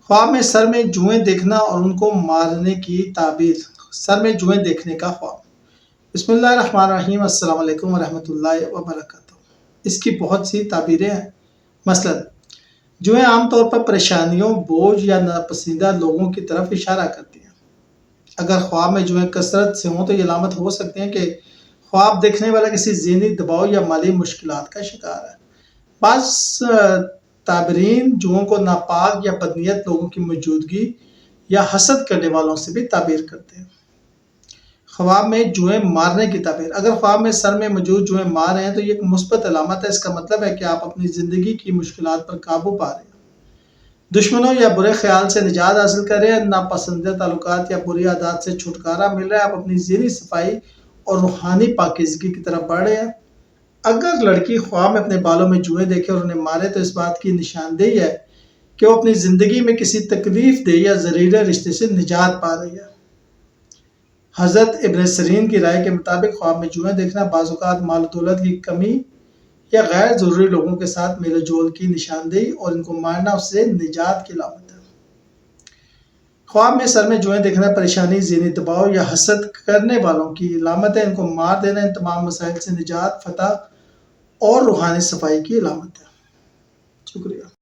خواب میں سر میں جوئیں دیکھنا اور ان کو مارنے کی تعبیر۔ سر میں جوئیں دیکھنے کا خواب۔ بسم اللہ الرحمن الرحیم۔ السلام علیکم ورحمۃ اللہ وبرکاتہ۔ اس کی بہت سی تعبیریں ہیں۔ مثلا جوئیں عام طور پر پریشانیوں، بوجھ یا ناپسندیدہ لوگوں کی طرف اشارہ کرتی ہیں۔ اگر خواب میں جوئیں کثرت سے ہوں تو یہ علامت ہو سکتی ہیں کہ خواب دیکھنے والا کسی ذہنی دباؤ یا مالی مشکلات کا شکار ہے۔ بعض تعبیرین جوؤں کو ناپاک یا بدنیت لوگوں کی موجودگی یا حسد کرنے والوں سے بھی تعبیر کرتے ہیں۔ خواب میں جوئیں مارنے کی تعبیر۔ اگر خواب میں سر میں موجود جوئیں مار رہے ہیں تو یہ ایک مثبت علامت ہے۔ اس کا مطلب ہے کہ آپ اپنی زندگی کی مشکلات پر قابو پا رہے ہیں، دشمنوں یا برے خیال سے نجات حاصل کر رہے ہیں، ناپسندیدہ تعلقات یا بری عادات سے چھٹکارا مل رہا ہے، آپ اپنی ذہنی صفائی اور روحانی پاکیزگی کی طرف بڑھ رہے ہیں۔ اگر لڑکی خواب میں اپنے بالوں میں جوئیں دیکھے اور انہیں مارے تو اس بات کی نشاندہی ہے کہ وہ اپنی زندگی میں کسی تکلیف دہ یا زہریلے رشتے سے نجات پا رہی ہے۔ حضرت ابن سیرین کی رائے کے مطابق خواب میں جوئیں دیکھنا بعض اوقات مال و دولت کی کمی یا غیر ضروری لوگوں کے ساتھ میل جول کی نشاندہی اور ان کو مارنا اس سے نجات کی علامت ہے۔ خواب میں سر میں جوئیں دیکھنا پریشانی، ذہنی دباؤ یا حسد کرنے والوں کی علامت ہے۔ ان کو مار دینا ان تمام مسائل سے نجات، فتح اور روحانی صفائی کی علامت ہے۔ شکریہ۔